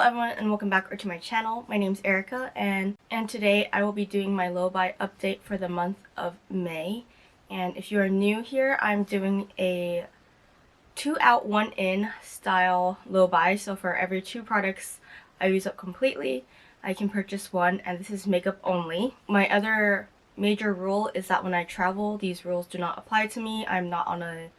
everyone and welcome back to my channel. My name is Erica and today I will be doing my low buy update for the month of May. And if you are new here, I'm doing a 2 out 1 in style low buy. So for every 2 products I use up completely, I can purchase one, and this is makeup only. My other major rule is that when I travel, these rules do not apply to me. I'm not on a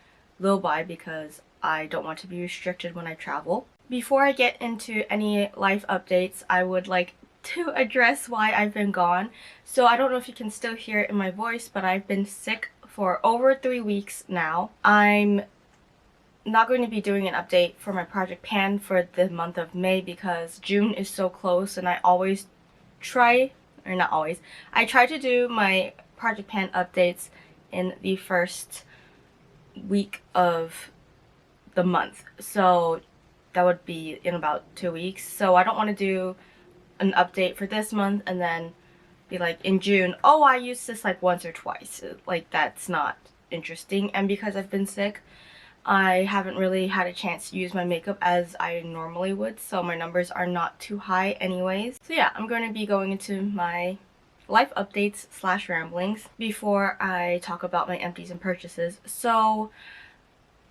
low buy because I don't want to be restricted when I travel. Before I get into any life updates, I would like to address why I've been gone. So I don't know if you can still hear it in my voice, but I've been sick for over 3 weeks now. I'm not going to be doing an update for my Project Pan for the month of May because June is so close, and I always try, or not always, I try to do my Project Pan updates in the first week of the month. So that would be in about 2 weeks. So I don't want to do an update for this month and then be like in June, oh, I used this like once or twice. Like, that's not interesting. And because I've been sick, I haven't really had a chance to use my makeup as I normally would, so my numbers are not too high anyways. So yeah, I'm going to be going into my life updates / ramblings before I talk about my empties and purchases. So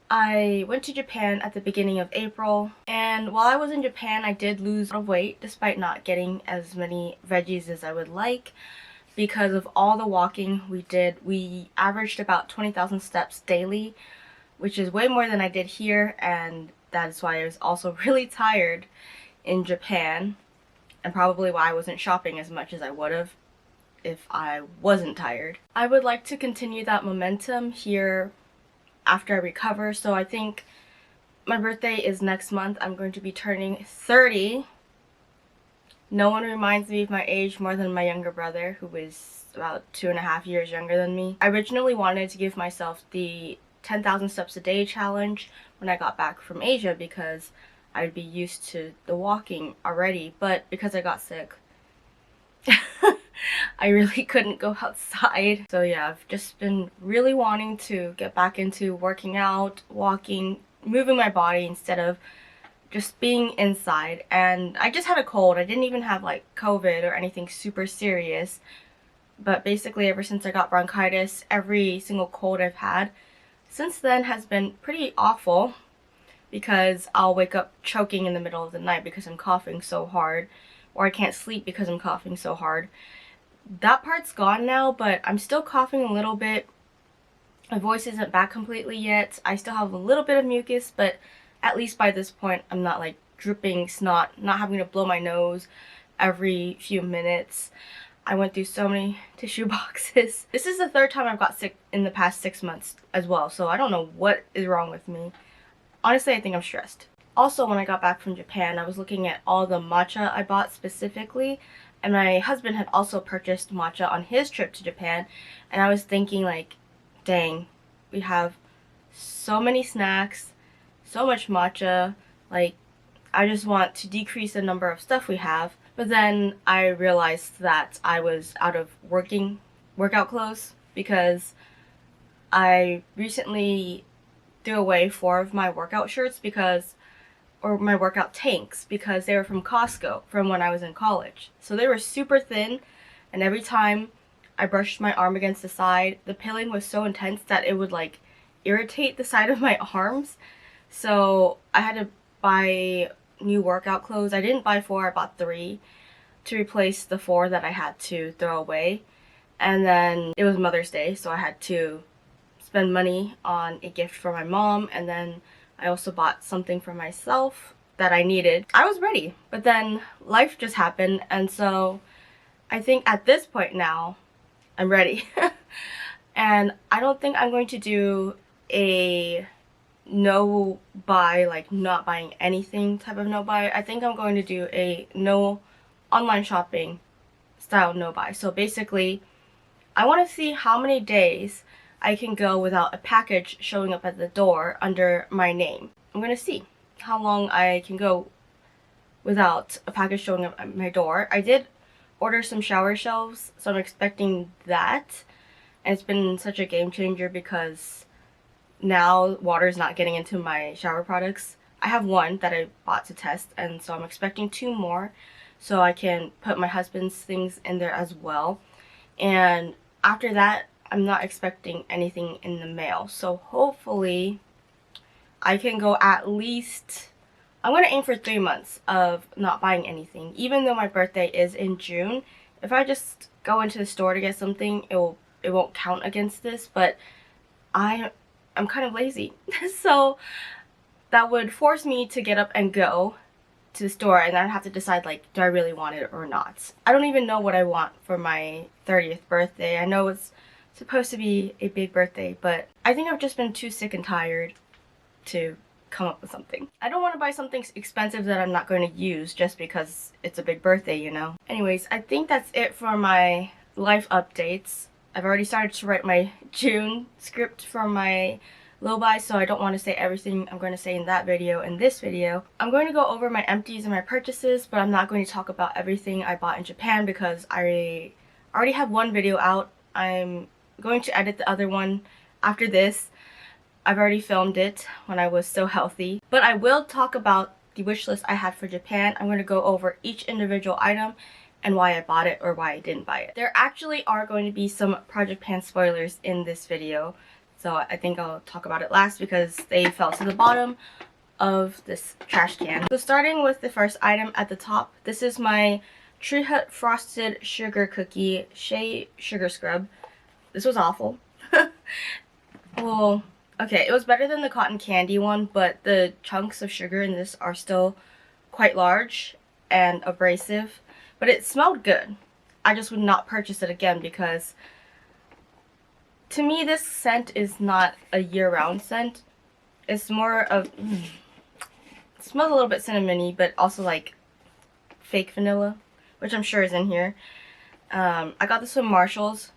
I went to Japan at the beginning of April, and while I was in Japan, I did lose a lot of weight despite not getting as many veggies as I would like. Because of all the walking we did, we averaged about 20,000 steps daily, which is way more than I did here, and that is why I was also really tired in Japan, and probably why I wasn't shopping as much as I would have if I wasn't tired. I would like to continue that momentum here after I recover. So I think my birthday is next month. I'm going to be turning 30. No one reminds me of my age more than my younger brother, who is about 2.5 years younger than me. I originally wanted to give myself the 10,000 steps a day challenge when I got back from Asia because I'd be used to the walking already, but because I got sick, I really couldn't go outside. So yeah, I've just been really wanting to get back into working out, walking, moving my body instead of just being inside. And I just had a cold. I didn't even have like COVID or anything super serious, but basically ever since I got bronchitis, every single cold I've had since then has been pretty awful because I'll wake up choking in the middle of the night because I'm coughing so hard, or I can't sleep because I'm coughing so hard. That part's gone now, but I'm still coughing a little bit. My voice isn't back completely yet. I still have a little bit of mucus, but at least by this point I'm not like dripping snot, not having to blow my nose every few minutes. I went through so many tissue boxes. This is the 3rd time I've got sick in the past 6 months as well, so I don't know what is wrong with me. Honestly, I think I'm stressed. Also, when I got back from Japan, I was looking at all the matcha I bought specifically, and my husband had also purchased matcha on his trip to Japan, and I was thinking like, dang, we have so many snacks, so much matcha, like, I just want to decrease the number of stuff we have. But then I realized that I was out of workout clothes because I recently threw away 4 of my workout shirts or my workout tanks because they were from Costco from when I was in college. So they were super thin, and every time I brushed my arm against the side, the peeling was so intense that it would like irritate the side of my arms. So I had to buy new workout clothes. I didn't buy 4, I bought 3 to replace the 4 that I had to throw away. And then it was Mother's Day, so I had to spend money on a gift for my mom, and then I also bought something for myself that I needed. I was ready, but then life just happened, and so I think at this point now I'm ready. And I don't think I'm going to do a no buy, like not buying anything type of no buy. I think I'm going to do a no online shopping style no buy. So basically, I want to see how many days I can go without a package showing up at the door under my name. I'm going to see how long I can go without a package showing up at my door. I did order some shower shelves, so I'm expecting that. And it's been such a game changer because now water is not getting into my shower products. I have one that I bought to test, and so I'm expecting 2 more so I can put my husband's things in there as well. And after that, I'm not expecting anything in the mail. So hopefully I can go at least, I'm going to aim for 3 months of not buying anything. Even though my birthday is in June, if I just go into the store to get something, it won't count against this, but I'm kind of lazy. So that would force me to get up and go to the store, and then I'd have to decide, like, do I really want it or not. I don't even know what I want for my 30th birthday. I know it's supposed to be a big birthday, but I think I've just been too sick and tired to come up with something. I don't want to buy something expensive that I'm not going to use just because it's a big birthday, you know? Anyways, I think that's it for my life updates. I've already started to write my June script for my low buy, so I don't want to say everything I'm going to say in that video in this video. I'm going to go over my empties and my purchases, but I'm not going to talk about everything I bought in Japan because I already have one video out. I'm going to edit the other one after this. I've already filmed it when I was so healthy. But I will talk about the wish list I had for Japan. I'm going to go over each individual item and why I bought it or why I didn't buy it. There actually are going to be some Project Pan spoilers in this video. So I think I'll talk about it last because they fell to the bottom of this trash can. So starting with the first item at the top, this is my Tree Hut Frosted Sugar Cookie Shea Sugar Scrub. This was awful. Well, okay, it was better than the cotton candy one, but the chunks of sugar in this are still quite large and abrasive. But it smelled good. I just would not purchase it again because to me, this scent is not a year-round scent. It's more of, it smells a little bit cinnamony, but also like fake vanilla, which I'm sure is in here. I got this from Marshall's,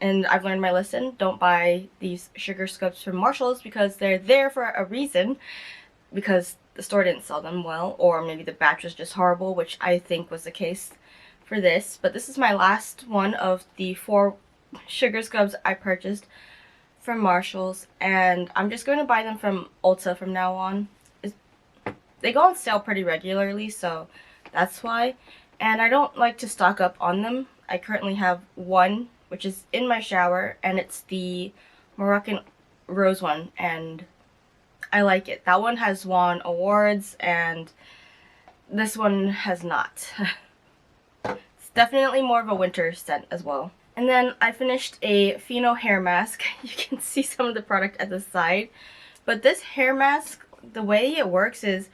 and I've learned my lesson. Don't buy these sugar scrubs from Marshall's because they're there for a reason, because the store didn't sell them well, or maybe the batch was just horrible, which I think was the case for this. But this is my last one of the 4 sugar scrubs I purchased from Marshall's, and I'm just going to buy them from Ulta from now on. They go on sale pretty regularly, so that's why. And I don't like to stock up on them. I currently have one, which is in my shower, and it's the Moroccan Rose one, and I like it. That one has won awards, and this one has not. It's definitely more of a winter scent as well. And then I finished a Pheno hair mask. You can see some of the product at the side. But this hair mask, the way it works is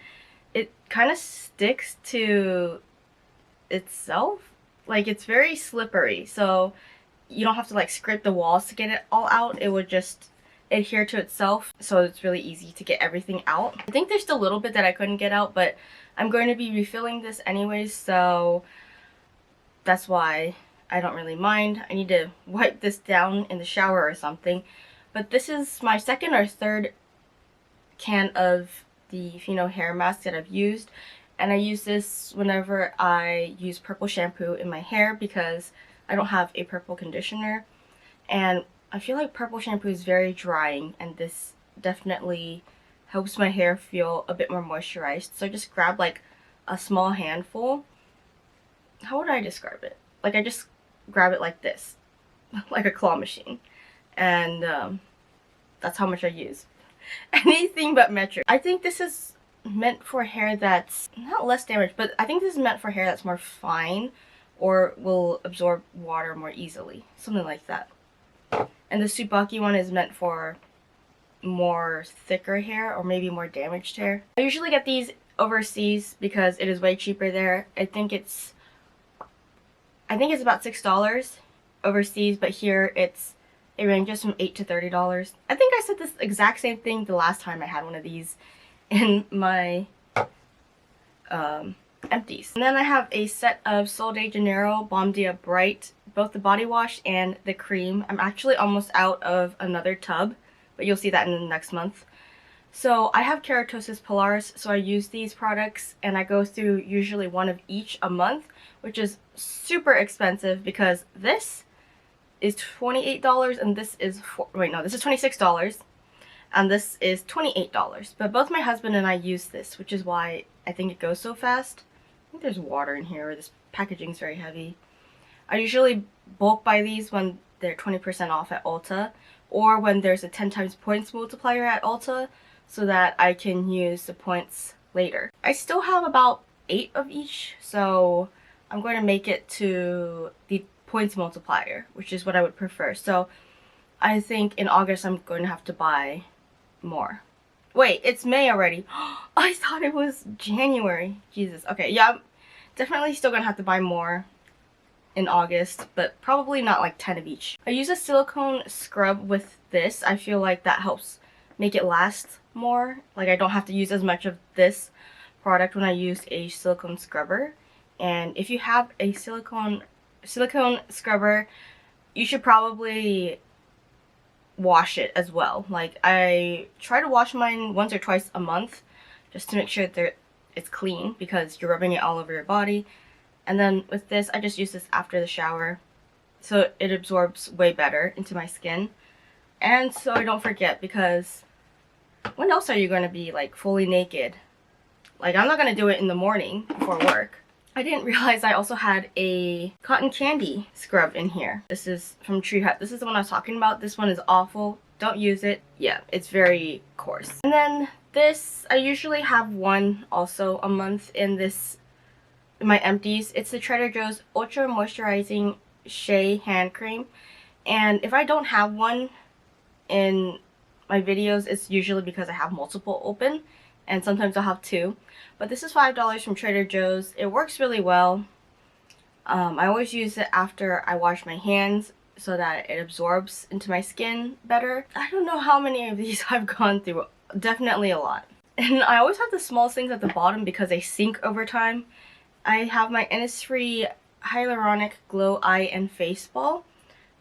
it kind of sticks to itself. Like, it's very slippery. So you don't have to like scrape the walls to get it all out. It would just adhere to itself. So it's really easy to get everything out. I think there's still a little bit that I couldn't get out, but I'm going to be refilling this anyways. So that's why I don't really mind. I need to wipe this down in the shower or something. But this is my second or third can of the Pheno hair mask that I've used. And I use this whenever I use purple shampoo in my hair because I don't have a purple conditioner. And I feel like purple shampoo is very drying, and this definitely helps my hair feel a bit more moisturized. So I just grab like a small handful. How would I describe it? Like, I just grab it like this, like a claw machine, and that's how much I use. Anything but metric. I think this is meant for hair that's not less damaged, but I think this is meant for hair that's more fine or will absorb water more easily, something like that. And the Tsubaki one is meant for more thicker hair or maybe more damaged hair. I usually get these overseas because it is way cheaper there. I think it's about $6 overseas, but here it ranges from $8 to $30. I think I said this exact same thing the last time I had one of these in my empties. And then I have a set of Sol de Janeiro Balm Dia Bright, both the body wash and the cream. I'm actually almost out of another tub, but you'll see that in the next month. So I have keratosis pilaris, so I use these products and I go through usually one of each a month, which is super expensive because this is $28 and this is this is $26. and this is $28. But both my husband and I use this, which is why I think it goes so fast. I think there's water in here, or this packaging is very heavy. I usually bulk buy these when they're 20% off at Ulta, or when there's a 10 times points multiplier at Ulta, so that I can use the points later. I still have about 8 of each, so I'm going to make it to the points multiplier, which is what I would prefer. So I think in August I'm going to have to buy more. Wait, it's May already. I thought it was January. Jesus. Okay, yeah, I'm definitely still gonna have to buy more in August, but probably not like 10 of each. I use a silicone scrub with this. I feel like that helps make it last more. Like, I don't have to use as much of this product when I use a silicone scrubber. And if you have a silicone scrubber, you should probably wash it as well. Like, I try to wash mine once or twice a month just to make sure that it's clean, because you're rubbing it all over your body. And then with this, I just use this after the shower, so it absorbs way better into my skin. And so I don't forget, because when else are you going to be like fully naked? Like, I'm not going to do it in the morning before work. I didn't realize I also had a cotton candy scrub in here. This is from Tree Hut. This is the one I was talking about. This one is awful. Don't use it. Yeah, it's very coarse. And then this, I usually have one also a month in my empties. It's the Trader Joe's Ultra Moisturizing Shea Hand Cream. And if I don't have one in my videos, it's usually because I have multiple open, and sometimes I'll have two. But this is $5 from Trader Joe's. It works really well. I always use it after I wash my hands so that it absorbs into my skin better. I don't know how many of these I've gone through. Definitely a lot. And I always have the small things at the bottom because they sink over time. I have my Innisfree Hyaluronic Glow Eye and Face Ball.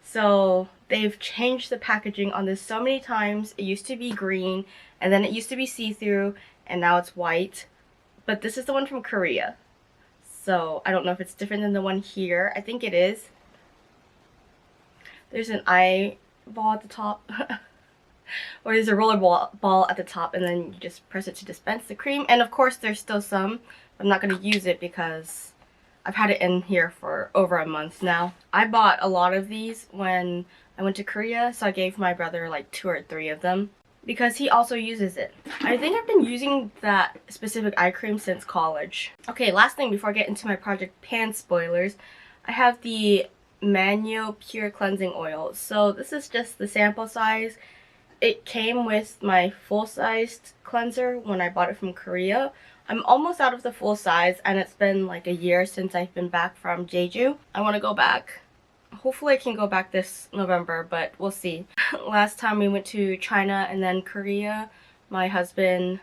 So they've changed the packaging on this so many times. It used to be green, and then it used to be see-through, and now it's white. But this is the one from Korea. So I don't know if it's different than the one here. I think it is. There's an eye ball at the top. Or there's a roller ball at the top, and then you just press it to dispense the cream. And of course there's still some. I'm not going to use it because I've had it in here for over a month now. I bought a lot of these when I went to Korea, so I gave my brother like 2 or 3 of them, because he also uses it. I think I've been using that specific eye cream since college. Okay, last thing before I get into my Project Pan spoilers, I have the Manyo Pure Cleansing Oil. So this is just the sample size. It came with my full-sized cleanser when I bought it from Korea. I'm almost out of the full size, and it's been like a year since I've been back from Jeju. I want to go back. Hopefully I can go back this November, but we'll see. Last time we went to China and then Korea, my husband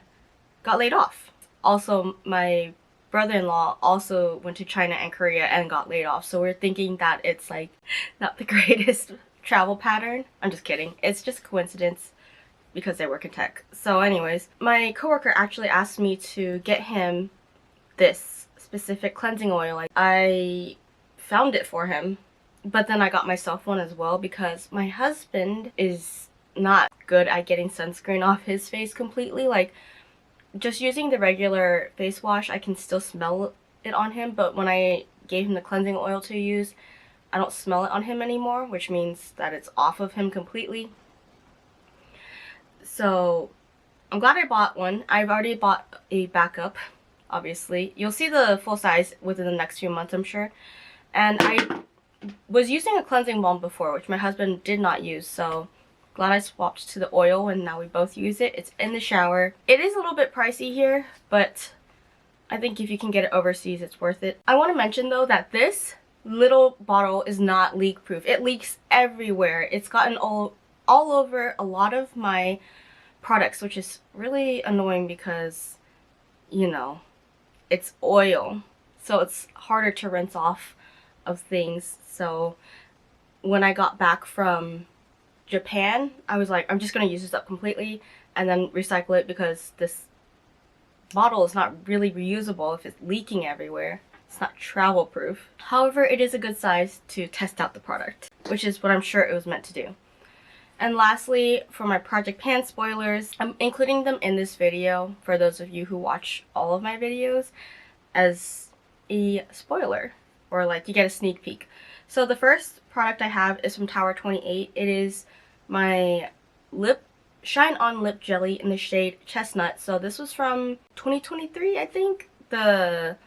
got laid off. Also, my brother-in-law also went to China and Korea and got laid off. So we're thinking that it's like not the greatest travel pattern. I'm just kidding. It's just a coincidence because they work in tech. So anyways, my coworker actually asked me to get him this specific cleansing oil. I found it for him, but then I got myself one as well because my husband is not good at getting sunscreen off his face completely. Like, just using the regular face wash, I can still smell it on him, but when I gave him the cleansing oil to use, I don't smell it on him anymore, which means that it's off of him completely. So I'm glad I bought one. I've already bought a backup, obviously. You'll see the full size within the next few months, I'm sure. And I was using a cleansing balm before, which my husband did not use, so glad I swapped to the oil and now we both use it. It's in the shower. It is a little bit pricey here, but I think if you can get it overseas, it's worth it. I want to mention though that this little bottle is not leak proof. It leaks everywhere. It's gotten all over a lot of my products, which is really annoying because, you know, it's oil, so it's harder to rinse off of things. So when I got back from Japan, I was like, I'm just gonna use this up completely and then recycle it because this bottle is not really reusable if it's leaking everywhere. It's not travel proof. However, it is a good size to test out the product, which is what I'm sure it was meant to do. And lastly, for my project pan spoilers, I'm including them in this video for those of you who watch all of my videos as a spoiler, or like you get a sneak peek. So the first product I have is from Tower 28. It is my Shine On Lip Jelly in the shade Chestnut. So this was from 2023, I think, the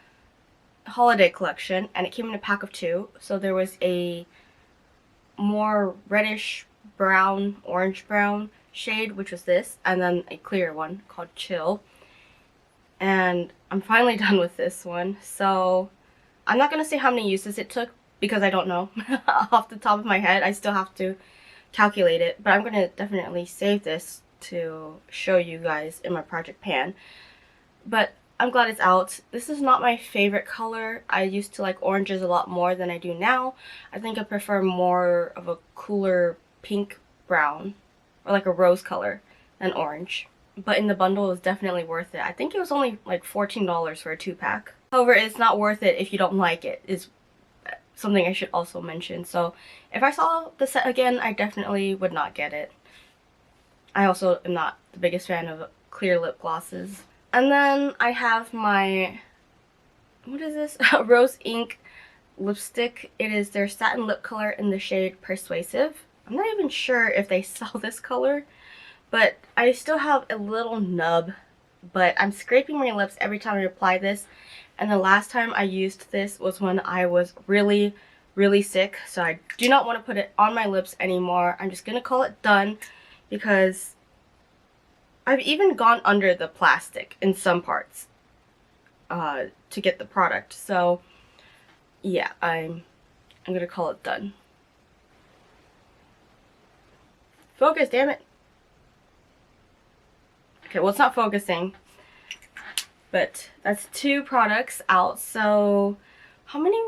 holiday collection, and it came in a pack of 2. So there was a more reddish brown, orange brown shade, which was this, and then a clear one called Chill. And I'm finally done with this one. So I'm not gonna say how many uses it took because I don't know off the top of my head. I still have to calculate it, but I'm gonna definitely save this to show you guys in my project pan. But I'm glad it's out. This is not my favorite color. I used to like oranges a lot more than I do now. I think I prefer more of a cooler pink brown, or like a rose color, than orange. But in the bundle, it was definitely worth it. I think it was only like $14 for a 2-pack. However, it's not worth it if you don't like it, is something I should also mention. So if I saw the set again, I definitely would not get it. I also am not the biggest fan of clear lip glosses. And then I have my, what is this? Rose Ink lipstick. It is their satin lip color in the shade Persuasive. I'm not even sure if they sell this color, but I still have a little nub, but I'm scraping my lips every time I apply this. And the last time I used this was when I was really, really sick, so I do not want to put it on my lips anymore. I'm just gonna call it done because I've even gone under the plastic in some parts to get the product. So yeah, I'm gonna call it done. Focus, damn it. Okay, well, it's not focusing. But that's 2 products out. So how many?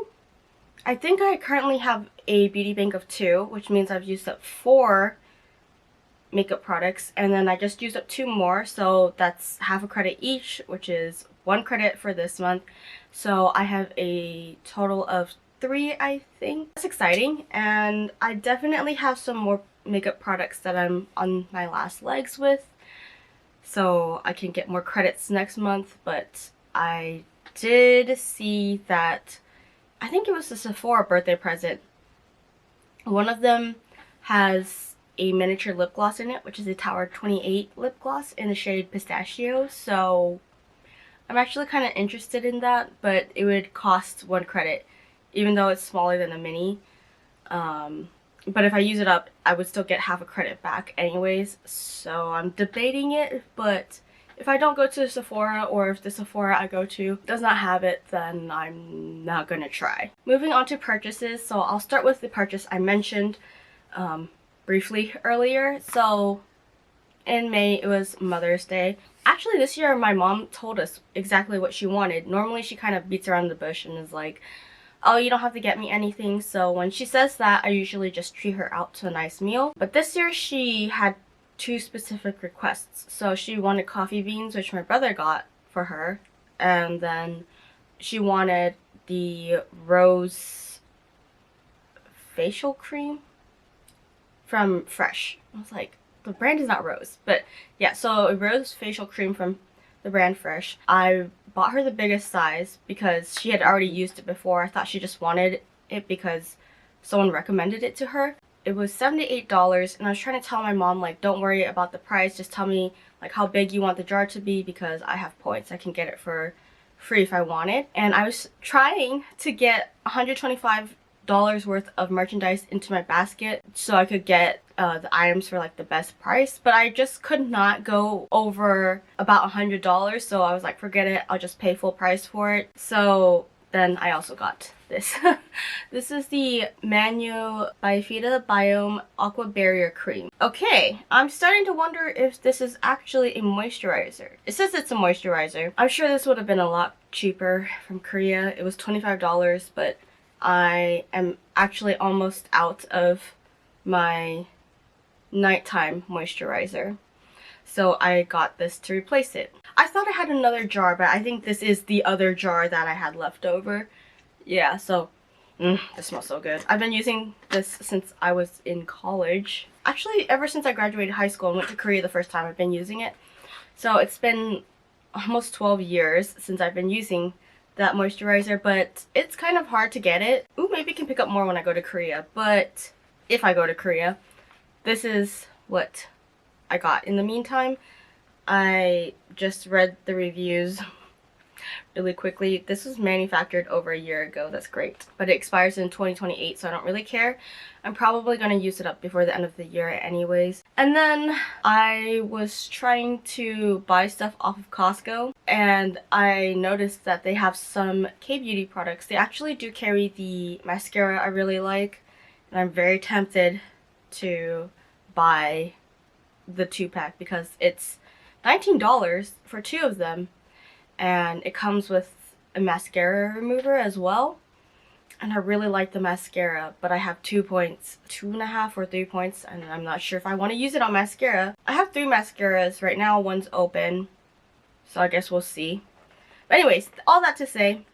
I think I currently have a beauty bank of 2, which means I've used up 4 makeup products, and then I just used up 2 more, so that's half a credit each, which is 1 credit for this month. So I have a total of 3, I think. That's exciting, and I definitely have some more makeup products that I'm on my last legs with, so I can get more credits next month. But I did see that, I think it was a Sephora birthday present. One of them has a miniature lip gloss in it, which is a Tower 28 lip gloss in the shade Pistachio, so I'm actually kind of interested in that, but it would cost 1 credit, even though it's smaller than a mini. But if I use it up, I would still get half a credit back anyways, so I'm debating it. But if I don't go to Sephora, or if the Sephora I go to does not have it, then I'm not gonna try. Moving on to purchases, so I'll start with the purchase I mentioned briefly earlier. So in May, it was Mother's Day. Actually, this year my mom told us exactly what she wanted. Normally she kind of beats around the bush and is like, oh, you don't have to get me anything. So when she says that, I usually just treat her out to a nice meal. But this year she had 2 specific requests. So she wanted coffee beans, which my brother got for her, and then she wanted the rose facial cream from Fresh. I was like, the brand is not Rose, but yeah, so a rose facial cream from the brand Fresh. I bought her the biggest size because she had already used it before. I thought she just wanted it because someone recommended it to her. It was $78, and I was trying to tell my mom, like, don't worry about the price, just tell me like how big you want the jar to be because I have points. I can get it for free if I want it. And I was trying to get $125 worth of merchandise into my basket so I could get the items for like the best price, but I just could not go over about $100, so I was like, forget it, I'll just pay full price for it. So then I also got this. This is the Manu Bifida Biome Aqua Barrier Cream. Okay, I'm starting to wonder if this is actually a moisturizer. It says it's a moisturizer. I'm sure this would have been a lot cheaper from Korea. It was $25, but I am actually almost out of my nighttime moisturizer, so I got this to replace it. I thought I had another jar, but I think this is the other jar that I had left over. Yeah, so This smells so good. I've been using this since I was in college. Actually, ever since I graduated high school and went to Korea the first time, I've been using it. So it's been almost 12 years since I've been using that moisturizer, but it's kind of hard to get it. Ooh, maybe I can pick up more when I go to Korea, but if I go to Korea, this is what I got. In the meantime, I just read the reviews really quickly. This was manufactured over a year ago. That's great. But it expires in 2028, so I don't really care. I'm probably going to use it up before the end of the year anyways. And then I was trying to buy stuff off of Costco, and I noticed that they have some K-beauty products. They actually do carry the mascara I really like, and I'm very tempted to buy the 2-pack because it's $19 for 2 of them, and it comes with a mascara remover as well. And I really like the mascara, but I have 2 points, 2.5 or 3 points, and I'm not sure if I want to use it on mascara. I have 3 mascaras right now. One's open, so I guess we'll see. But anyways, all that to say,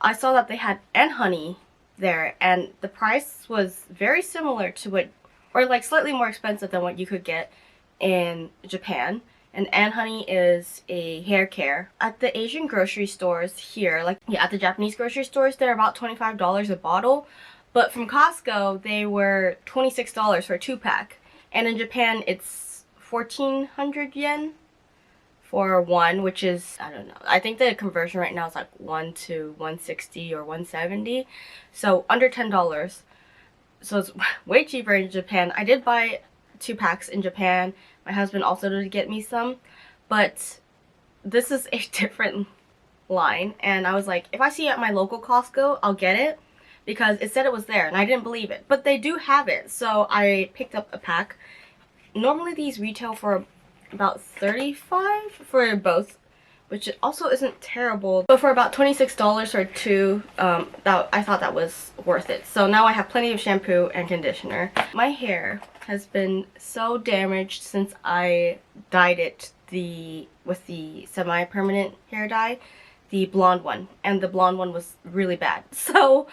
I saw that they had Honey there, and the price was very similar to what, or like slightly more expensive than what you could get in Japan. And Honey is a hair care. At the Asian grocery stores here, like at the Japanese grocery stores, they're about $25 a bottle. But from Costco, they were $26 for a 2-pack. And in Japan, it's 1,400 yen for one, which is, I don't know. I think the conversion right now is like 1 to 160 or 170. So under $10. So it's way cheaper in Japan. I did buy 2 packs in Japan. My husband also did get me some, but this is a different line, and I was like, if I see it at my local Costco, I'll get it, because it said it was there, and I didn't believe it, but they do have it, so I picked up a pack. Normally these retail for about $35 for both, which also isn't terrible, but for about $26 or 2, I thought that was worth it. So now I have plenty of shampoo and conditioner. My hair has been so damaged since I dyed it with the semi-permanent hair dye, the blonde one, and the blonde one was really bad. So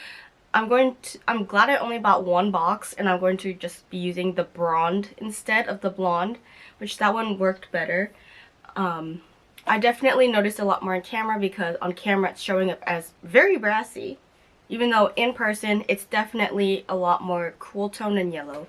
I'm glad I only bought 1 box, and I'm going to just be using the blonde instead of the blonde, which that one worked better. I definitely noticed a lot more on camera, because on camera it's showing up as very brassy, even though in person it's definitely a lot more cool tone and yellow.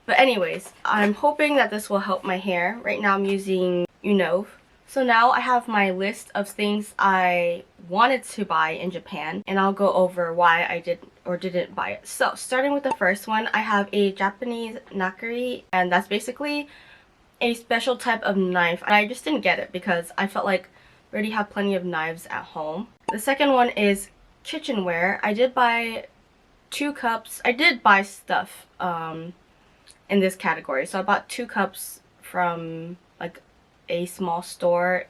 But anyways, I'm hoping that this will help my hair. Right now I'm using Unove. So now I have my list of things I wanted to buy in Japan, and I'll go over why I did or didn't buy it. So starting with the first one, I have a Japanese nakiri, and that's basically a special type of knife. I just didn't get it because I felt like I already have plenty of knives at home. The second one is kitchenware. I did buy 2 cups. I did buy stuff in this category. So I bought 2 cups from like a small store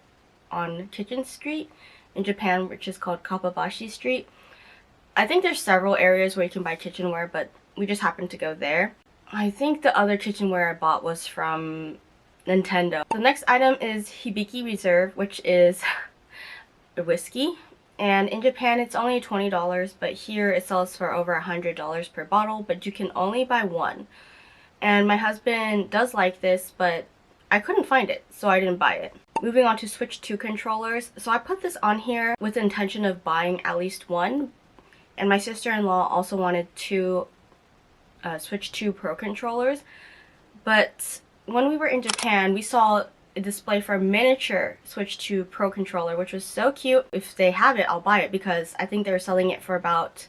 on Kitchen Street in Japan, which is called Kappabashi Street. I think there's several areas where you can buy kitchenware, but we just happened to go there. I think the other kitchenware I bought was from Nintendo. The next item is Hibiki Reserve, which is a whiskey. And in Japan it's only $20, but here it sells for over $100 per bottle, but you can only buy 1. And my husband does like this, but I couldn't find it, so I didn't buy it. Moving on to Switch 2 controllers. So I put this on here with the intention of buying at least 1. And my sister-in-law also wanted 2 Switch 2 Pro controllers. But when we were in Japan, we saw a display for a miniature Switch 2 Pro controller, which was so cute. If they have it, I'll buy it, because I think they were selling it for about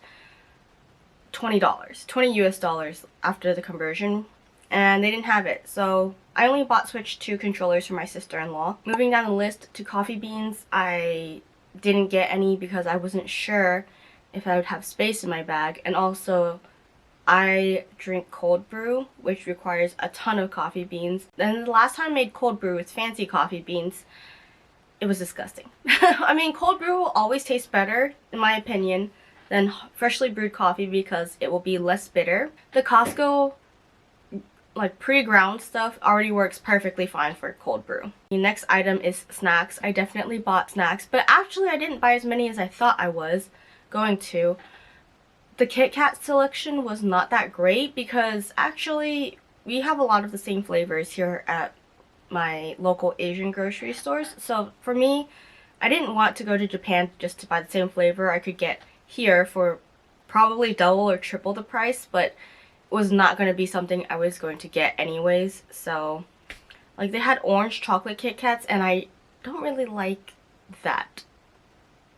$20, 20 US dollars after the conversion. And they didn't have it, so I only bought Switch 2 controllers for my sister-in-law. Moving down the list to coffee beans, I didn't get any because I wasn't sure if I would have space in my bag, and also I drink cold brew, which requires a ton of coffee beans. And the last time I made cold brew with fancy coffee beans, it was disgusting. I mean, cold brew will always taste better, in my opinion, than freshly brewed coffee because it will be less bitter. The Costco like pre-ground stuff already works perfectly fine for cold brew. The next item is snacks. I definitely bought snacks, but actually I didn't buy as many as I thought I was going to. The Kit Kat selection was not that great because actually we have a lot of the same flavors here at my local Asian grocery stores. So for me, I didn't want to go to Japan just to buy the same flavor I could get here for probably double or triple the price, but it was not going to be something I was going to get anyways. So like they had orange chocolate Kit Kats and I don't really like that.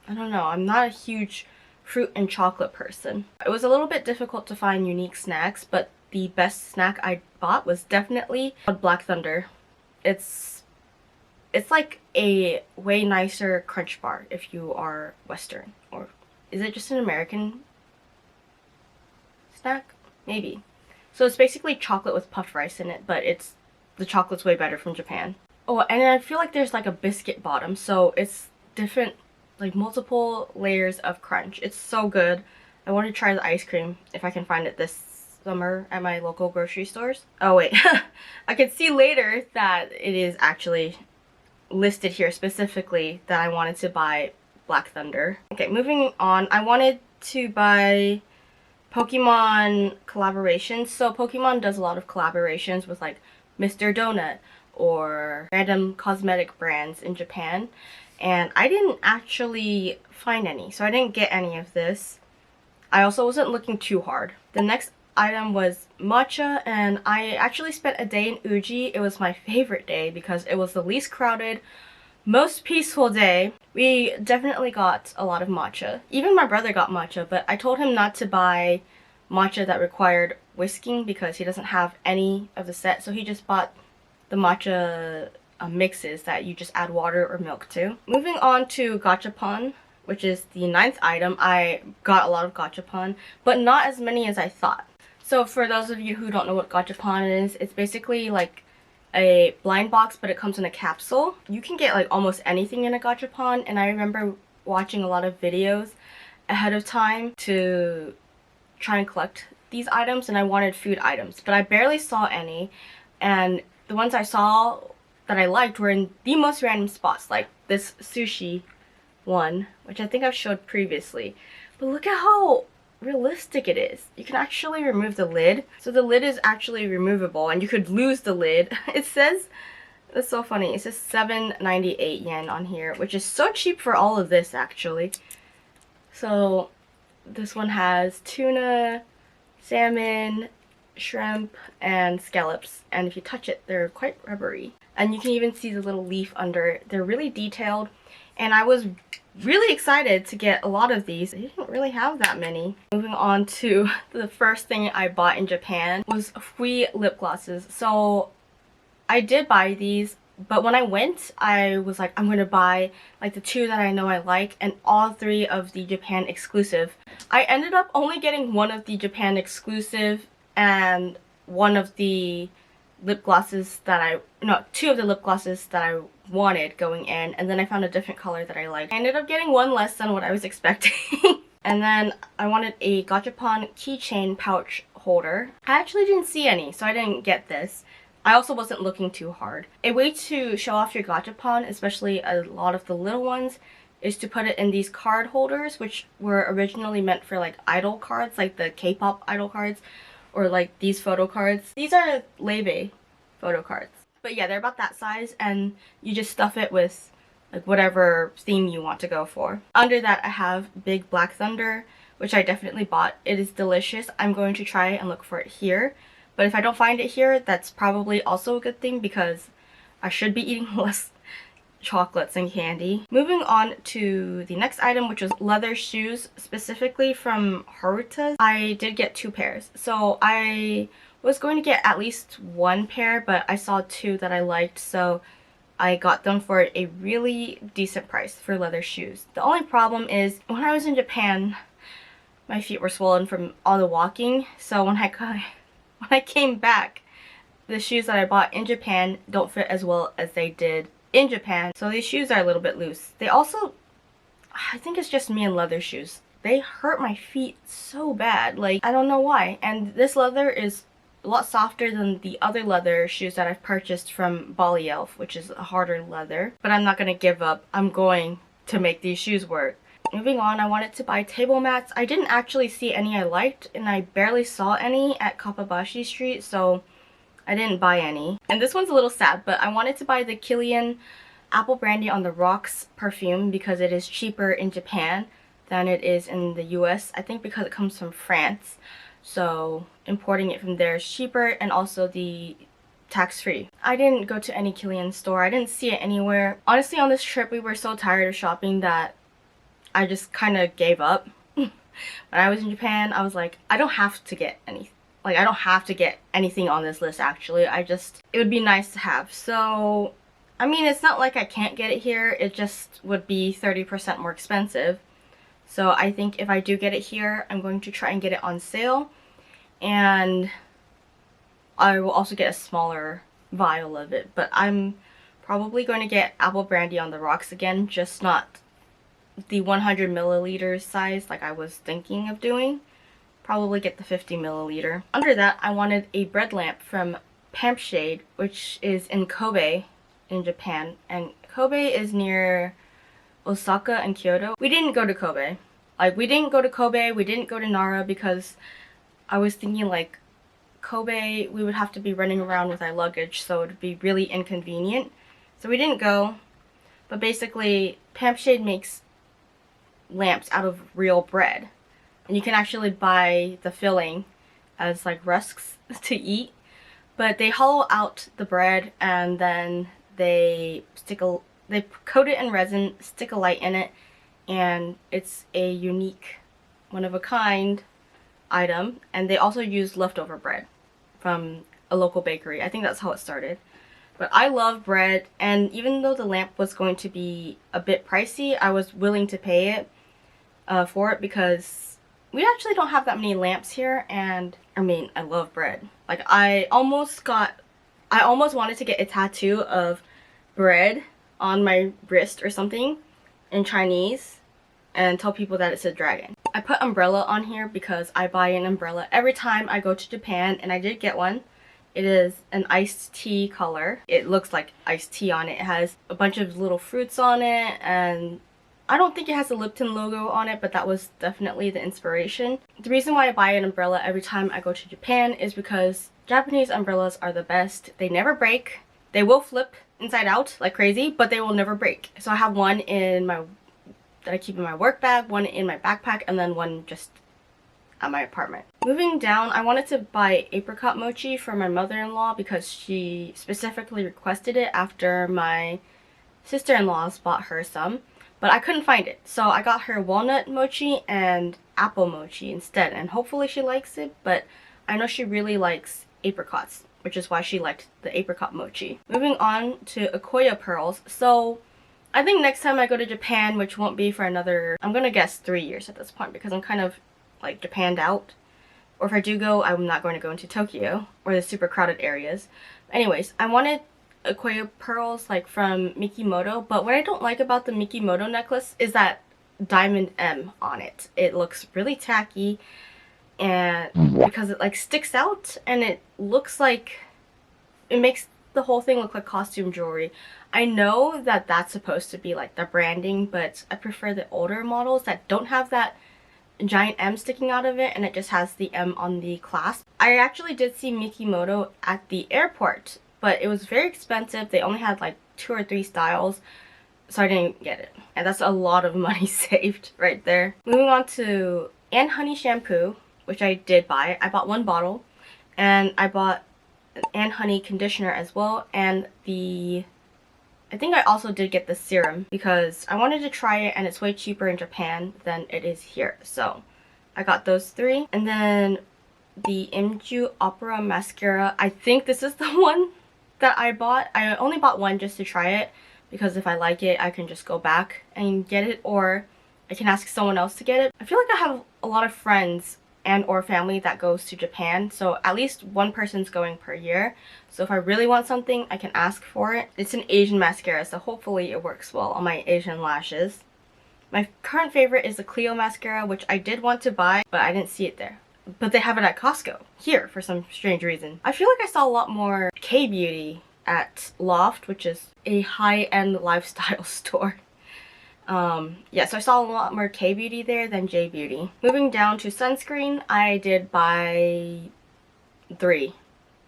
I don't know, I'm not a huge fruit and chocolate person. It was a little bit difficult to find unique snacks, but the best snack I bought was definitely Black Thunder. It's like a way nicer Crunch Bar if you are Western. Or is it just an American snack? Maybe. So it's basically chocolate with puffed rice in it, but the chocolate's way better from Japan. Oh, and I feel like there's like a biscuit bottom, so it's different, like multiple layers of crunch. It's so good. I want to try the ice cream if I can find it this summer at my local grocery stores. Oh wait, I can see later that it is actually listed here specifically that I wanted to buy Black Thunder. Okay, moving on. I wanted to buy Pokemon collaborations. So Pokemon does a lot of collaborations with like Mr. Donut or random cosmetic brands in Japan, and I didn't actually find any, so I didn't get any of this. I also wasn't looking too hard. The next item was matcha, and I actually spent a day in Uji. It was my favorite day because it was the least crowded, most peaceful day. We definitely got a lot of matcha. Even my brother got matcha, but I told him not to buy matcha that required whisking because he doesn't have any of the set, so he just bought the matcha mixes that you just add water or milk to. Moving on to gachapon, which is the 9th item. I got a lot of gachapon, but not as many as I thought. So for those of you who don't know what gachapon is, it's basically like a blind box, but it comes in a capsule. You can get like almost anything in a gachapon, and I remember watching a lot of videos ahead of time to try and collect these items, and I wanted food items, but I barely saw any, and the ones I saw that I liked were in the most random spots, like this sushi one, which I think I've showed previously. But look at how realistic it is. You can actually remove the lid. So the lid is actually removable, and you could lose the lid. It says, that's so funny, it says 798 yen on here, which is so cheap for all of this actually. So this one has tuna, salmon, shrimp, and scallops, and if you touch it, they're quite rubbery. And you can even see the little leaf under it. They're really detailed, and I was really excited to get a lot of these. They didn't really have that many. Moving on to the first thing I bought in Japan was Hui lip glosses. So I did buy these, but when I went, I was like, I'm gonna buy like the 2 that I know I like and all 3 of the Japan exclusive. I ended up only getting 1 of the Japan exclusive and 1 of the lip glosses that 2 of the lip glosses that I wanted going in, and then I found a different color that I liked. I ended up getting 1 less than what I was expecting. And then I wanted a gachapon keychain pouch holder. I actually didn't see any, so I didn't get this. I also wasn't looking too hard. A way to show off your gachapon, especially a lot of the little ones, is to put it in these card holders, which were originally meant for like idol cards, like the K-pop idol cards, or like these photo cards. These are Lebe photo cards. But yeah, they're about that size, and you just stuff it with like whatever theme you want to go for. Under that I have Big Black Thunder, which I definitely bought. It is delicious. I'm going to try and look for it here. But if I don't find it here, that's probably also a good thing because I should be eating less chocolates and candy. Moving on to the next item, which was leather shoes, specifically from Haruta. I did get 2 pairs. So I was going to get at least 1 pair, but I saw 2 that I liked, so I got them for a really decent price for leather shoes. The only problem is when I was in Japan, my feet were swollen from all the walking, so when I came back, the shoes that I bought in Japan don't fit as well as they did in Japan. So these shoes are a little bit loose. They also, I think it's just me and leather shoes. They hurt my feet so bad. Like, I don't know why. And this leather is a lot softer than the other leather shoes that I've purchased from Bali Elf, which is a harder leather. But I'm not going to give up. I'm going to make these shoes work. Moving on, I wanted to buy table mats. I didn't actually see any I liked, and I barely saw any at Kappabashi Street, so I didn't buy any. And this one's a little sad, but I wanted to buy the Kilian Apple Brandy on the Rocks perfume because it is cheaper in Japan than it is in the US. I think because it comes from France, so importing it from there is cheaper, and also the tax-free. I didn't go to any Kilian store. I didn't see it anywhere. Honestly, on this trip, we were so tired of shopping that I just kind of gave up. When I was in Japan, I was like, I don't have to get anything. Like, I don't have to get anything on this list, actually. It would be nice to have. So, I mean, it's not like I can't get it here. It just would be 30% more expensive. So I think if I do get it here, I'm going to try and get it on sale. And I will also get a smaller vial of it. But I'm probably going to get Apple Brandy on the Rocks again, just not the 100 milliliter size like I was thinking of doing. Probably get the 50 milliliter. Under that, I wanted a bread lamp from Lampshade, which is in Kobe in Japan, and Kobe is near Osaka and Kyoto. We didn't go to Kobe. Like, we didn't go to Nara because I was thinking like Kobe, we would have to be running around with our luggage, so it would be really inconvenient. So we didn't go. But basically, Lampshade makes lamps out of real bread. And you can actually buy the filling as like rusks to eat. But they hollow out the bread and then they coat it in resin, stick a light in it, and it's a unique, one-of-a-kind item. And they also use leftover bread from a local bakery. I think that's how it started. But I love bread, and even though the lamp was going to be a bit pricey, I was willing to pay it for it because we actually don't have that many lamps here, and I mean, I love bread. Like, I almost wanted to get a tattoo of bread on my wrist or something in Chinese and tell people that it's a dragon. I put umbrella on here because I buy an umbrella every time I go to Japan, and I did get one. It is an iced tea color. It looks like iced tea on it. It has a bunch of little fruits on it, and I don't think it has a Lipton logo on it, but that was definitely the inspiration. The reason why I buy an umbrella every time I go to Japan is because Japanese umbrellas are the best. They never break. They will flip inside out like crazy, but they will never break. So I have one that I keep in my work bag, one in my backpack, and then one just at my apartment. Moving down, I wanted to buy apricot mochi for my mother-in-law because she specifically requested it after my sister-in-laws bought her some, but I couldn't find it. So I got her walnut mochi and apple mochi instead, and hopefully she likes it, but I know she really likes apricots, which is why she liked the apricot mochi. Moving on to Akoya pearls. So I think next time I go to Japan, which won't be for another, I'm gonna guess 3 years at this point because I'm kind of like Japanned out. Or if I do go, I'm not going to go into Tokyo or the super crowded areas. Anyways, I wanted Akoya pearls like from Mikimoto, but what I don't like about the Mikimoto necklace is that diamond M on it. It looks really tacky, and because it like sticks out and it looks like it makes the whole thing look like costume jewelry. I know that that's supposed to be like the branding, but I prefer the older models that don't have that giant M sticking out of it and it just has the M on the clasp. I actually did see Mikimoto at the airport, but it was very expensive. They only had like 2 or 3 styles, so I didn't get it. And that's a lot of money saved right there. Moving on to Honey shampoo, which I did buy. I bought 1 bottle, and I bought an Honey conditioner as well, and I think I also did get the serum because I wanted to try it and it's way cheaper in Japan than it is here. So I got those 3. And then the Imju Opera mascara. I think this is the one that I bought. I only bought 1 just to try it because if I like it, I can just go back and get it, or I can ask someone else to get it. I feel like I have a lot of friends and or family that goes to Japan, so at least 1 person's going per year. So if I really want something, I can ask for it. It's an Asian mascara, so hopefully it works well on my Asian lashes. My current favorite is the Clio mascara, which I did want to buy, but I didn't see it there. But they have it at Costco here for some strange reason. I feel like I saw a lot more K-beauty at Loft, which is a high-end lifestyle store. Yeah, so I saw a lot more K-Beauty there than J-Beauty. Moving down to sunscreen, I did buy 3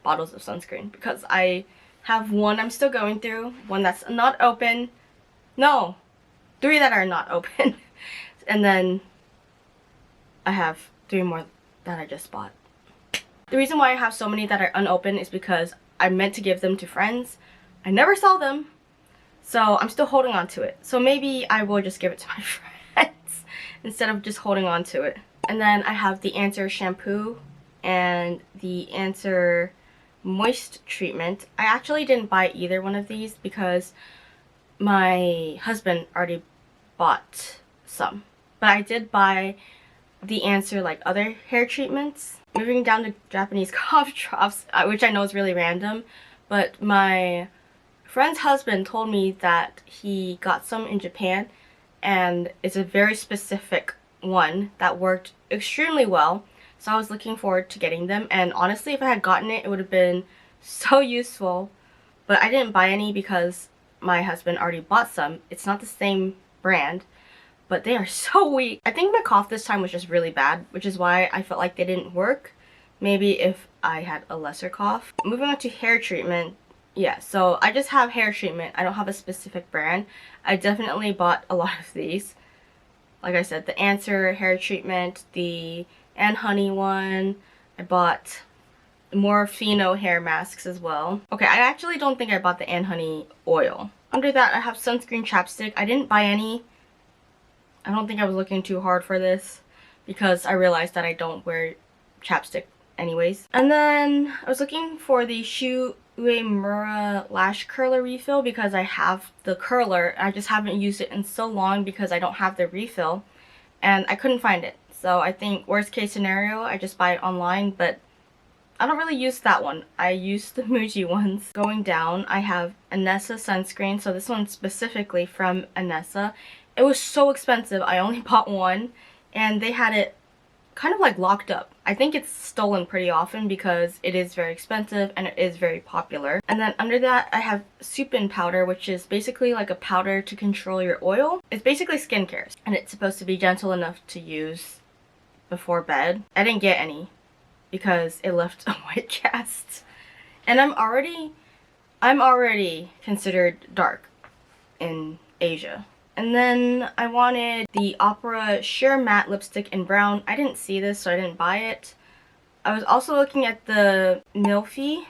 bottles of sunscreen because I have one I'm still going through, one that's not open. No, 3 that are not open. And then I have 3 more that I just bought. The reason why I have so many that are unopened is because I meant to give them to friends. I never saw them, so I'm still holding on to it. So maybe I will just give it to my friends instead of just holding on to it. And then I have the Answer shampoo and the Answer moist treatment. I actually didn't buy either one of these because my husband already bought some. But I did buy the Answer like other hair treatments. Moving down to Japanese cough drops, which I know is really random, but my friend's husband told me that he got some in Japan and it's a very specific one that worked extremely well. So I was looking forward to getting them, and honestly if I had gotten it, it would have been so useful. But I didn't buy any because my husband already bought some. It's not the same brand, but they are so weak. I think my cough this time was just really bad, which is why I felt like they didn't work. Maybe if I had a lesser cough. Moving on to hair treatment. Yeah, so I just have hair treatment. I don't have a specific brand. I definitely bought a lot of these. Like I said, the Answer hair treatment, the and Honey one. I bought more Fino hair masks as well. Okay, I actually don't think I bought the and Honey oil. Under that, I have sunscreen chapstick. I didn't buy any. I don't think I was looking too hard for this because I realized that I don't wear chapstick anyways. And then I was looking for the Shu Uemura lash curler refill because I have the curler. I just haven't used it in so long because I don't have the refill and I couldn't find it. So I think worst case scenario, I just buy it online, but I don't really use that one. I use the Muji ones. Going down, I have Anessa sunscreen. So this one's specifically from Anessa. It was so expensive. I only bought one and they had it kind of like locked up. I think it's stolen pretty often because it is very expensive and it is very popular. And then under that I have Supin powder, which is basically like a powder to control your oil. It's basically skincare and it's supposed to be gentle enough to use before bed. I didn't get any because it left a white cast. And I'm already considered dark in Asia. And then I wanted the Opera Sheer Matte Lipstick in brown. I didn't see this, so I didn't buy it. I was also looking at the Millifee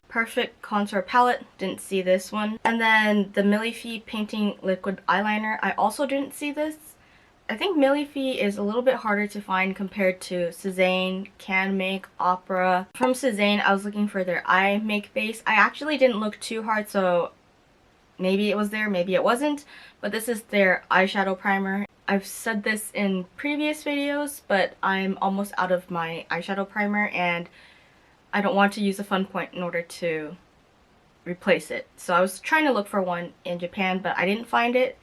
Perfect Contour Palette. Didn't see this one. And then the Millifee Painting Liquid Eyeliner. I also didn't see this. I think Millifee is a little bit harder to find compared to Cezanne, Can Make, Opera. From Cezanne, I was looking for their eye make base. I actually didn't look too hard, so maybe it was there, maybe it wasn't, but this is their eyeshadow primer. I've said this in previous videos, but I'm almost out of my eyeshadow primer and I don't want to use a Fun Point in order to replace it. So I was trying to look for one in Japan, but I didn't find it,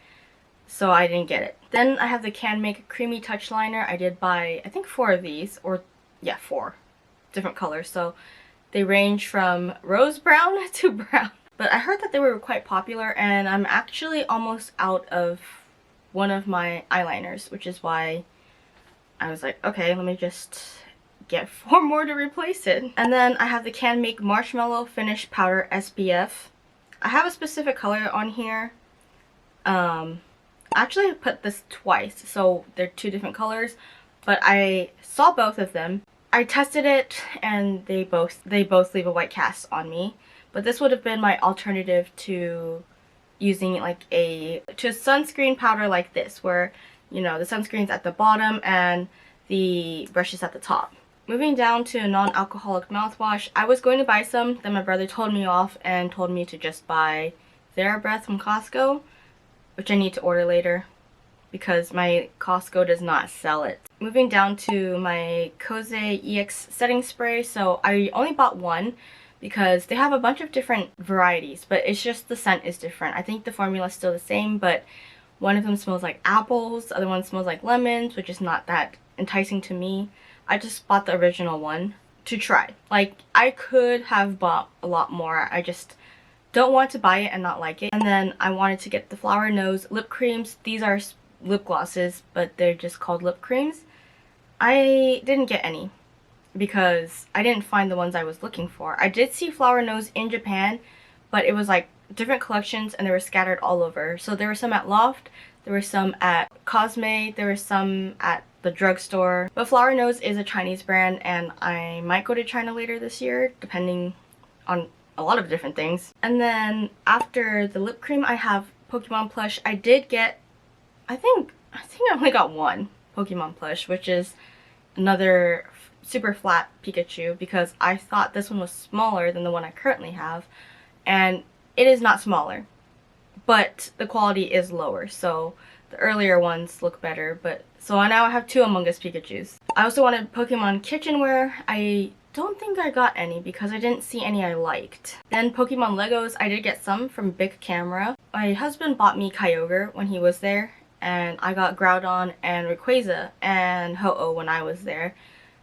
so I didn't get it. Then I have the Can Make Creamy Touch Liner. I did buy, I think 4 of these, or yeah, 4 different colors. So they range from rose brown to brown. But I heard that they were quite popular and I'm actually almost out of one of my eyeliners, which is why I was like, okay, let me just get 4 more to replace it. And then I have the Can Make Marshmallow Finish Powder SPF. I have a specific color on here. Actually I put this twice, so they're 2 different colors, but I saw both of them. I tested it and they both leave a white cast on me. But this would have been my alternative to using like a sunscreen powder like this, where, you know, the sunscreen's at the bottom and the brush is at the top. Moving down to a non-alcoholic mouthwash, I was going to buy some, then my brother told me off and told me to just buy TheraBreath from Costco, which I need to order later because my Costco does not sell it. Moving down to my Kose EX setting spray, so I only bought one because they have a bunch of different varieties, but it's just the scent is different. I think the formula is still the same, but one of them smells like apples, the other one smells like lemons, which is not that enticing to me. I just bought the original one to try. Like, I could have bought a lot more. I just don't want to buy it and not like it. And then I wanted to get the Flower Nose lip creams. These are lip glosses, but they're just called lip creams. I didn't get any because I didn't find the ones I was looking for. I did see Flower Nose in Japan, but it was like different collections and they were scattered all over. So there were some at Loft, there were some at Cosme, there were some at the drugstore. But Flower Nose is a Chinese brand and I might go to China later this year, depending on a lot of different things. And then after the lip cream, I have Pokemon plush. I did get, I think I only got one Pokemon plush, which is another super flat Pikachu, because I thought this one was smaller than the one I currently have, and it is not smaller, but the quality is lower, so the earlier ones look better. But so now I have two Among Us Pikachus. I also wanted Pokemon kitchenware. I don't think I got any because I didn't see any I liked. Then Pokemon Legos, I did get some from Big Camera. My husband bought me Kyogre when he was there, and I got Groudon and Rayquaza and Ho-Oh when I was there.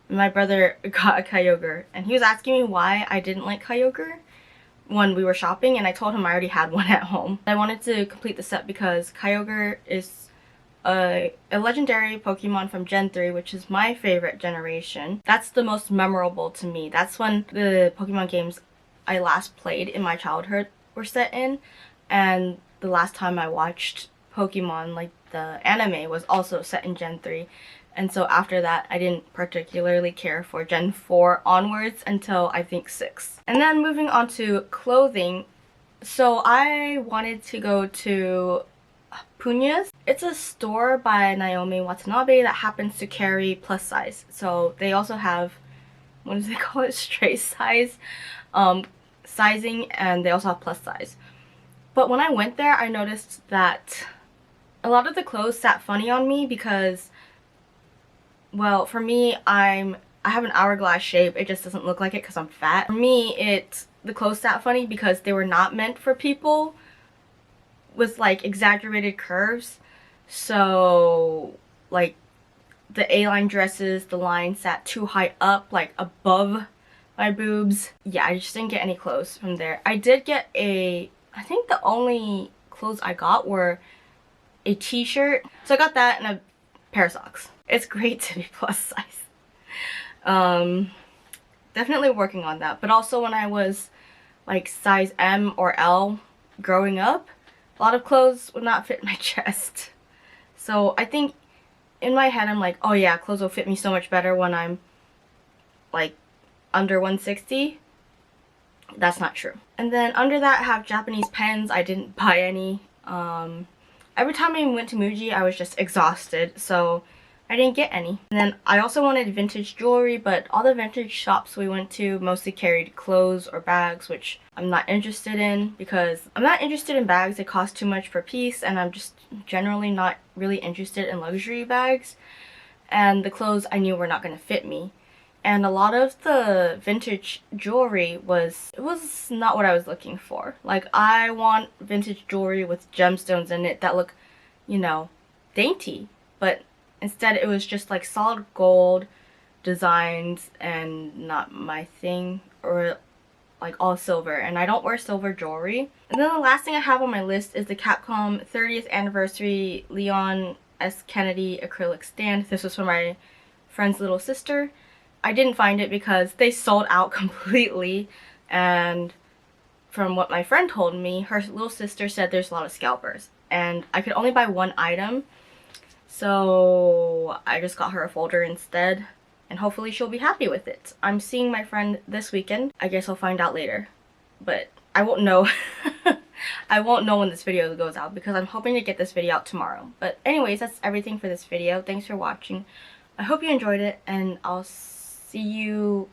My brother got a Kyogre, and he was asking me why I didn't like Kyogre when we were shopping, and I told him I already had one at home. I wanted to complete the set because Kyogre is a legendary Pokemon from Gen 3, which is my favorite generation. That's the most memorable to me. That's when the Pokemon games I last played in my childhood were set in, and the last time I watched Pokemon, like the anime, was also set in Gen 3. And so after that, I didn't particularly care for Gen 4 onwards until I think 6. And then moving on to clothing. So I wanted to go to Punya's. It's a store by Naomi Watanabe that happens to carry plus size. So they also have, what does they call it, straight size sizing, and they also have plus size. But when I went there, I noticed that a lot of the clothes sat funny on me because, well, for me, I have an hourglass shape. It just doesn't look like it because I'm fat. For me, the clothes sat funny because they were not meant for people with like exaggerated curves. So like the A-line dresses, the line sat too high up, like above my boobs. Yeah, I just didn't get any clothes from there. I did get I think the only clothes I got were a t-shirt. So I got that and a pair of socks. It's great to be plus size. Definitely working on that. But also when I was like size M or L growing up, a lot of clothes would not fit my chest. So I think in my head I'm like, oh yeah, clothes will fit me so much better when I'm like under 160. That's not true. And then under that I have Japanese pens. I didn't buy any. Every time I went to Muji, I was just exhausted, so I didn't get any. And then I also wanted vintage jewelry, but all the vintage shops we went to mostly carried clothes or bags, which I'm not interested in because I'm not interested in bags. They cost too much per piece, and I'm just generally not really interested in luxury bags. And the clothes I knew were not going to fit me. And a lot of the vintage jewelry was not what I was looking for. Like, I want vintage jewelry with gemstones in it that look, you know, dainty. But instead it was just like solid gold designs and not my thing, or like all silver. And I don't wear silver jewelry. And then the last thing I have on my list is the Capcom 30th Anniversary Leon S. Kennedy acrylic stand. This was for my friend's little sister. I didn't find it because they sold out completely, and from what my friend told me, her little sister said there's a lot of scalpers, and I could only buy one item, so I just got her a folder instead, and hopefully she'll be happy with it. I'm seeing my friend this weekend. I guess I'll find out later, but I won't know. I won't know when this video goes out because I'm hoping to get this video out tomorrow. But anyways, that's everything for this video. Thanks for watching. I hope you enjoyed it, and I'll see you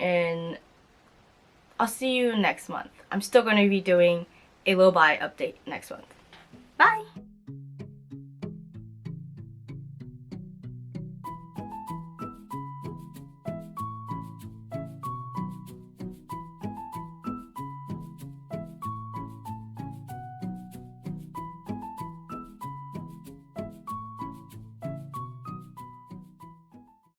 next month. I'm still going to be doing a low buy update next month. Bye!